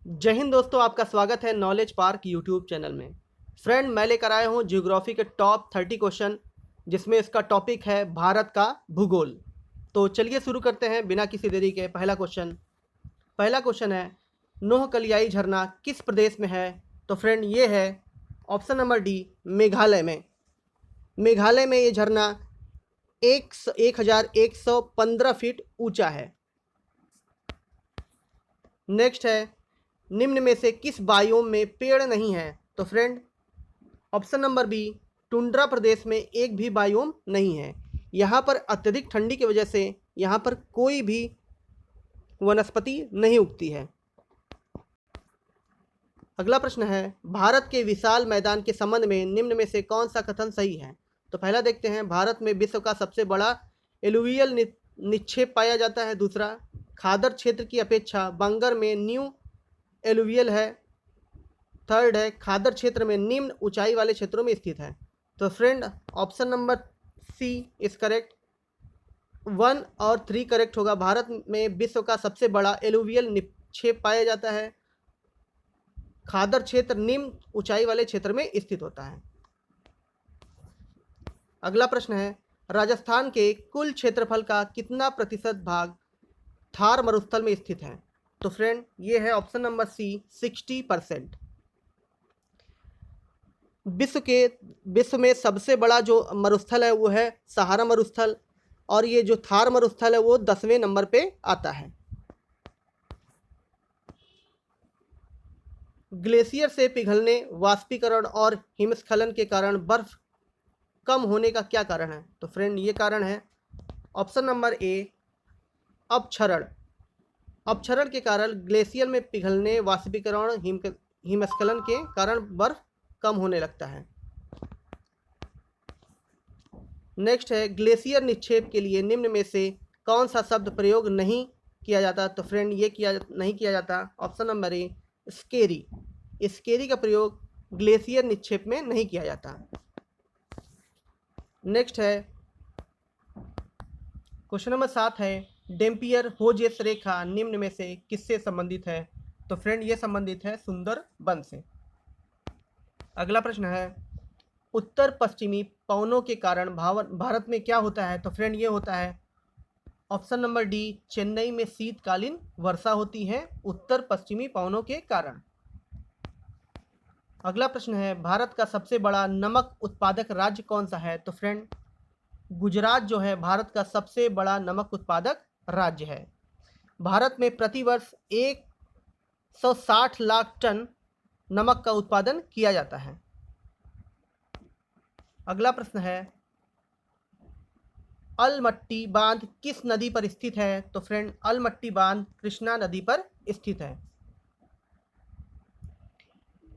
जय हिंद दोस्तों, आपका स्वागत है नॉलेज पार्क यूट्यूब चैनल में। फ्रेंड, मैं लेकर आया हूँ ज्योग्राफी के टॉप 30 क्वेश्चन, जिसमें इसका टॉपिक है भारत का भूगोल। तो चलिए शुरू करते हैं बिना किसी देरी के। पहला क्वेश्चन है, नोहकलियाई झरना किस प्रदेश में है? तो फ्रेंड, ये है ऑप्शन नंबर डी, मेघालय में। मेघालय में ये झरना 1115 फीट ऊंचा है। नेक्स्ट है, निम्न में से किस बायोम में पेड़ नहीं है? तो friend, option number B, tundra प्रदेश में एक भी बायोम नहीं है। यहाँ पर अत्यधिक ठंडी की वजह से यहाँ पर कोई भी वनस्पति नहीं उगती है। अगला प्रश्न है, भारत के विशाल मैदान के संबंध में निम्न में से कौन सा कथन सही है? तो पहला देखते हैं, भारत में विश्व का सबसे बड़ा एलुवियल निक्षेप पाया जाता है। दूसरा, खादर क्षेत्र की अपेक्षा बंगर में न्यू एलुवियल है। थर्ड है, खादर क्षेत्र में निम्न ऊंचाई वाले क्षेत्रों में स्थित है। तो friend, option number C is correct. 1 और 3 करेक्ट होगा। भारत में विश्व का सबसे बड़ा एलुवियल निक्षेप पाया जाता है। खादर क्षेत्र निम्न ऊंचाई वाले क्षेत्र में स्थित होता है। अगला प्रश्न है, राजस्थान के कुल क्षेत्रफल का कितना प्रतिशत भाग थार मरुस्थल में स्थित है? तो फ्रेंड, ये है ऑप्शन नंबर सी, 60%। विश्व में सबसे बड़ा जो मरुस्थल है वो है सहारा मरुस्थल, और ये जो थार मरुस्थल है वो 10वें नंबर पे आता है। ग्लेशियर से पिघलने, वाष्पीकरण और हिमस्खलन के कारण बर्फ कम होने का क्या कारण है? तो फ्रेंड, ये कारण है ऑप्शन नंबर ए, अपक्षरण। अपक्षरण के कारण ग्लेशियर में पिघलने, वाष्पीकरण, हिमस्खलन के कारण बर्फ कम होने लगता है। नेक्स्ट है, ग्लेशियर निक्षेप के लिए निम्न में से कौन सा शब्द प्रयोग नहीं किया जाता? तो फ्रेंड, ये नहीं किया जाता। Option number A, scary. Scary का प्रयोग ग्लेशियर निक्षेप में नहीं किया जाता। नेक्स्ट है, क्वेश्चन नंबर 7 है, डेम्पियर होजेस रेखा निम्न में से किससे संबंधित है? तो फ्रेंड, ये संबंधित है सुंदरबन से। अगला प्रश्न है, उत्तर पश्चिमी पवनों के कारण भारत में क्या होता है? तो फ्रेंड, ये होता है ऑप्शन नंबर डी, चेन्नई में शीतकालीन वर्षा होती है उत्तर पश्चिमी पवनों के कारण। अगला प्रश्न है, भारत का सबसे बड़ा नमक उत्पादक राज्य कौन सा है? तो फ्रेंड, गुजरात जो है भारत का सबसे बड़ा नमक उत्पादक राज्य है। भारत में प्रतिवर्ष 160 लाख टन नमक का उत्पादन किया जाता है। अगला प्रश्न है, अलमट्टी बांध किस नदी पर स्थित है? तो फ्रेंड, अलमट्टी बांध कृष्णा नदी पर स्थित है।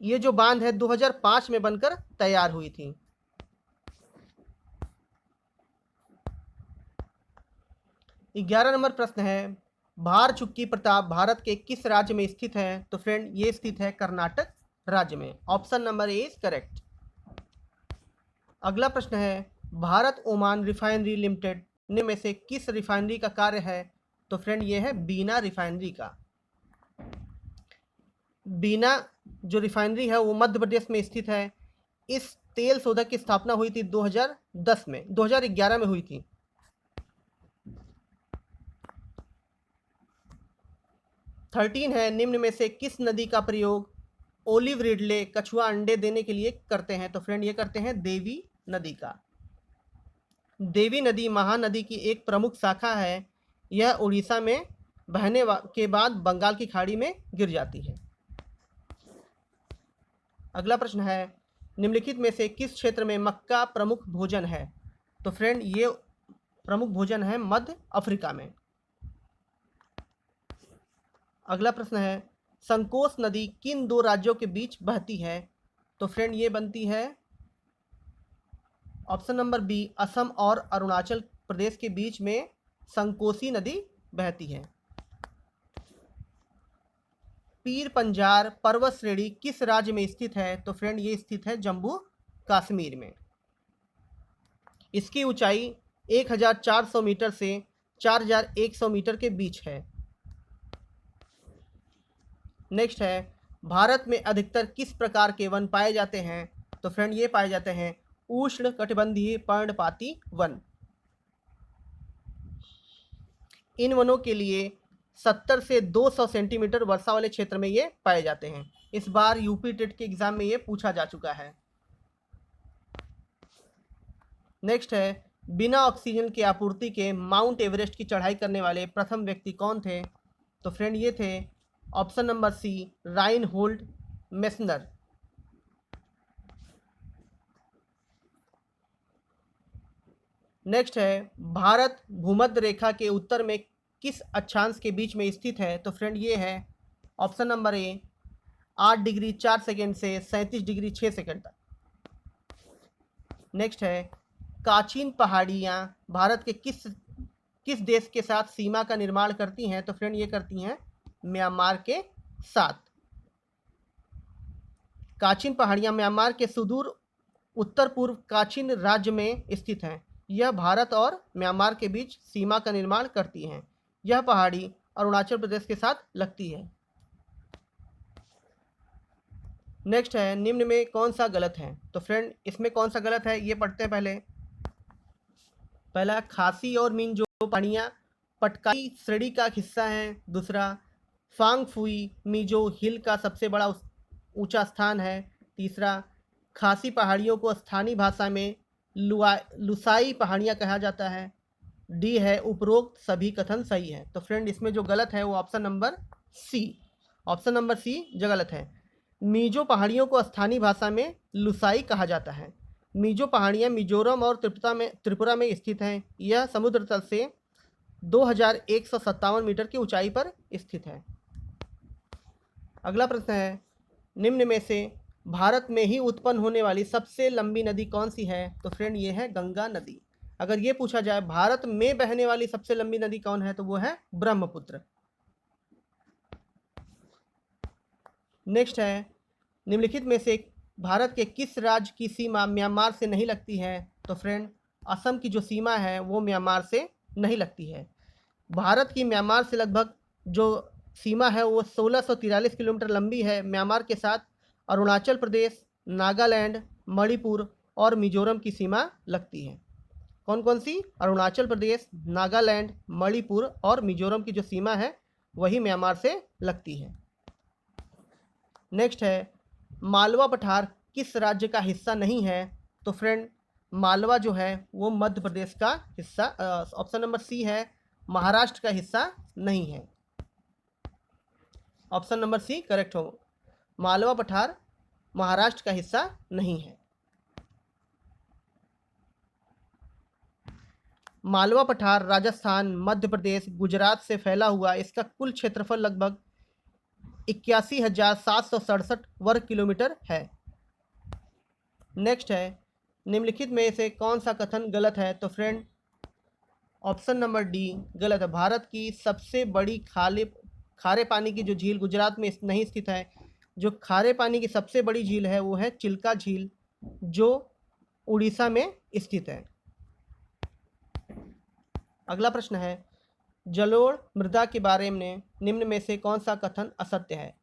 ये जो बांध है 2005 में बनकर तैयार हुई थी। ग्यारह नंबर प्रश्न है, भार चुक्की प्रताप भारत के किस राज्य में स्थित है? तो फ्रेंड, ये स्थित है कर्नाटक राज्य में। Option number A is correct. अगला प्रश्न है, भारत ओमान रिफाइनरी लिमिटेड निम्न में से किस रिफाइनरी का कार्य है? तो फ्रेंड, ये है बीना रिफाइनरी का। बीना जो रिफाइनरी है वो मध्य प्रदेश में स्थित है। इस तेल शोधक की स्थापना हुई थी 2011 में हुई थी। थर्टीन है, निम्न में से किस नदी का प्रयोग ओलिव रिडले कछुआ अंडे देने के लिए करते हैं? तो फ्रेंड, ये करते हैं देवी नदी का। देवी नदी महानदी की एक प्रमुख शाखा है। यह उड़ीसा में बहने के बाद बंगाल की खाड़ी में गिर जाती है। अगला प्रश्न है, निम्नलिखित में से किस क्षेत्र में मक्का प्रमुख भोजन है? तो फ्रेंड, ये प्रमुख भोजन है मध्य अफ्रीका में। अगला प्रश्न है, संकोश नदी किन दो राज्यों के बीच बहती है? तो फ्रेंड, ये बनती है ऑप्शन नंबर बी, असम और अरुणाचल प्रदेश के बीच में संकोशी नदी बहती है। पीर पंजार पर्वत श्रेणी किस राज्य में स्थित है? तो फ्रेंड, ये स्थित है जम्मू कश्मीर में। इसकी ऊंचाई 1400 मीटर से 4100 मीटर के बीच है। नेक्स्ट है भारत में अधिकतर किस प्रकार के वन पाए जाते हैं? तो फ्रेंड ये पाए जाते हैं उष्ण कटिबंधीय पर्णपाती वन। इन वनों के लिए 70 से 200 सेंटीमीटर वर्षा वाले क्षेत्र में ये पाए जाते हैं। इस बार यूपी टेट के एग्जाम में ये पूछा जा चुका है। नेक्स्ट है बिना ऑक्सीजन की आपूर्ति के माउंट एवरेस्ट की चढ़ाई करने वाले प्रथम व्यक्ति कौन थे? तो फ्रेंड ये थे option number C Reinhold Messner. Next है भारत भूमध्य रेखा के उत्तर में किस अक्षांश के बीच में स्थित है? तो फ्रेंड ये है option number A 8 degree 4 second से 37 डिग्री 6 सेकेंड तक। नेक्स्ट है काचिन पहाड़ियाँ भारत के किस देश के साथ सीमा का निर्माण करती हैं? तो फ्रेंड ये करती हैं म्यांमार के साथ। काचिन पहाड़ियाँ म्यांमार के सुदूर उत्तर पूर्व काचिन राज्य में स्थित हैं। यह भारत और म्यांमार के बीच सीमा का निर्माण करती हैं। यह पहाड़ी अरुणाचल प्रदेश के साथ लगती है। नेक्स्ट है निम्न में कौन सा गलत है? तो फ्रेंड इसमें कौन सा गलत है ये पढ़ते हैं पहले। पहला खासी और मिंजो पहाड़ियाँ पटकाई श्रेणी का हिस्सा है। दूसरा फांग फुई मिजो हिल का सबसे बड़ा ऊंचा स्थान है। तीसरा खासी पहाड़ियों को स्थानीय भाषा में लुसाई पहाड़ियाँ कहा जाता है। डी है उपरोक्त सभी कथन सही है। तो फ्रेंड इसमें जो गलत है वो option number C, option number C जो गलत है। मिजो पहाड़ियों को स्थानीय भाषा में लुसाई कहा जाता है। मिजो पहाड़ियाँ मिजोरम और त्रिपुरा में स्थित हैं। यह समुद्र तल से 2157 मीटर की ऊंचाई पर स्थित है। अगला प्रश्न है निम्न में से भारत में ही उत्पन्न होने वाली सबसे लंबी नदी कौन सी है? तो फ्रेंड ये है गंगा नदी। अगर ये पूछा जाए भारत में बहने वाली सबसे लंबी नदी कौन है तो वो है ब्रह्मपुत्र। नेक्स्ट है निम्नलिखित में से भारत के किस राज्य की सीमा म्यांमार से नहीं लगती है? तो फ्रेंड असम की जो सीमा है वो म्यांमार से नहीं लगती है। भारत की म्यांमार से लगभग जो सीमा है वो 1643 किलोमीटर लंबी है। म्यांमार के साथ अरुणाचल प्रदेश, नागालैंड, मणिपुर और मिजोरम की सीमा लगती है। कौन कौन सी? अरुणाचल प्रदेश, नागालैंड, मणिपुर और मिजोरम की जो सीमा है वही म्यांमार से लगती है। नेक्स्ट है मालवा पठार किस राज्य का हिस्सा नहीं है? तो फ्रेंड मालवा जो है वो मध्य प्रदेश का हिस्सा, ऑप्शन नंबर सी है महाराष्ट्र का हिस्सा नहीं है। ऑप्शन नंबर सी करेक्ट हो, मालवा पठार महाराष्ट्र का हिस्सा नहीं है। मालवा पठार राजस्थान, मध्य प्रदेश, गुजरात से फैला हुआ इसका कुल क्षेत्रफल लगभग 81,767 वर्ग किलोमीटर है। नेक्स्ट है निम्नलिखित में से कौन सा कथन गलत है? तो फ्रेंड ऑप्शन नंबर डी गलत है। भारत की सबसे बड़ी खारे पानी की जो झील गुजरात में नहीं स्थित है। जो खारे पानी की सबसे बड़ी झील है वो है चिल्का झील जो उड़ीसा में स्थित है। अगला प्रश्न है जलोढ़ मृदा के बारे में निम्न में से कौन सा कथन असत्य है?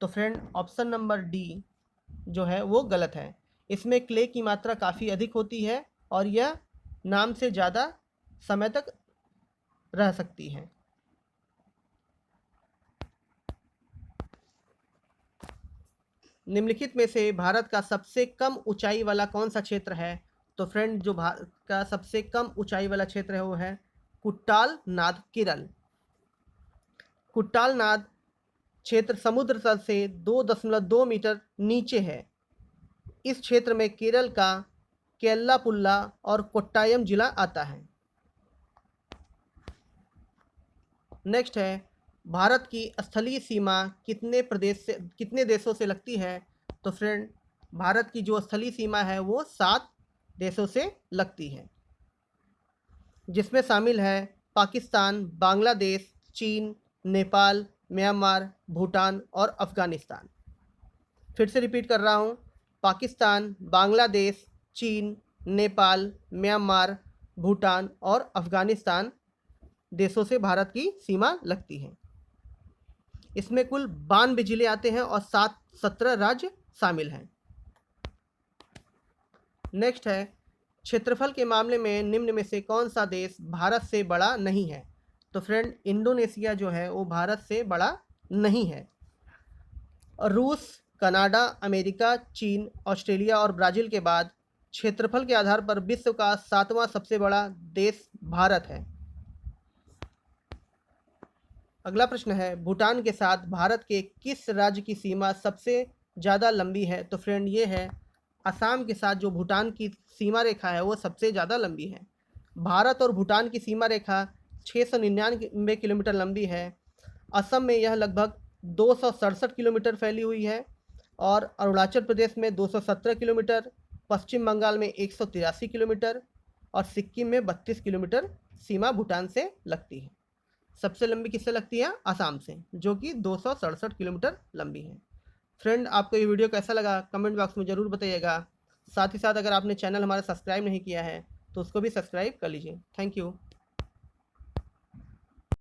तो फ्रेंड ऑप्शन नंबर डी जो है वो गलत है। इसमें क्ले की मात्रा काफ़ी अधिक होती है और यह नाम से ज़्यादा समय तक रह सकती है। निम्नलिखित में से भारत का सबसे कम ऊंचाई वाला कौन सा क्षेत्र है? तो फ्रेंड जो भारत का सबसे कम ऊंचाई वाला क्षेत्र है वो है कुट्टाल नाद केरल। कुट्टाल नाद क्षेत्र समुद्र तल से 2.2 मीटर नीचे है। इस क्षेत्र में केरल का केल्लापुल्ला और कोट्टायम जिला आता है। नेक्स्ट है भारत की स्थलीय सीमा कितने देशों से लगती है? तो फ्रेंड भारत की जो स्थलीय सीमा है वो 7 देशों से लगती है, जिसमें शामिल है पाकिस्तान, बांग्लादेश, चीन, नेपाल, म्यांमार, भूटान और अफ़गानिस्तान। फिर से रिपीट कर रहा हूँ, पाकिस्तान, बांग्लादेश, चीन, नेपाल, म्यांमार, भूटान और अफ़गानिस्तान देशों से भारत की सीमा लगती है। इसमें कुल 92 जिले आते हैं और 17 राज्य शामिल हैं। नेक्स्ट है, क्षेत्रफल के मामले में निम्न में से कौन सा देश भारत से बड़ा नहीं है? तो फ्रेंड, इंडोनेशिया जो है वो भारत से बड़ा नहीं है। रूस, कनाडा, अमेरिका, चीन, ऑस्ट्रेलिया और ब्राज़ील के बाद क्षेत्रफल के आधार पर विश्व का 7वां सबसे बड़ा देश भारत है। अगला प्रश्न है, भूटान के साथ भारत के किस राज्य की सीमा सबसे ज़्यादा लंबी है? तो फ्रेंड, ये है असम के साथ जो भूटान की सीमा रेखा है वो सबसे ज़्यादा लंबी है। भारत और भूटान की सीमा रेखा 699 किलोमीटर लंबी है। असम में यह लगभग 267 किलोमीटर फैली हुई है और अरुणाचल प्रदेश में 217 किलोमीटर, पश्चिम बंगाल में 183 किलोमीटर और सिक्किम में 32 किलोमीटर सीमा भूटान से लगती है। सबसे लंबी किससे लगती है? असम से, जो कि 267 किलोमीटर लंबी है। फ्रेंड, आपको ये वीडियो कैसा लगा कमेंट बॉक्स में ज़रूर बताइएगा। साथ ही साथ अगर आपने चैनल हमारा सब्सक्राइब नहीं किया है तो उसको भी सब्सक्राइब कर लीजिए। Thank you.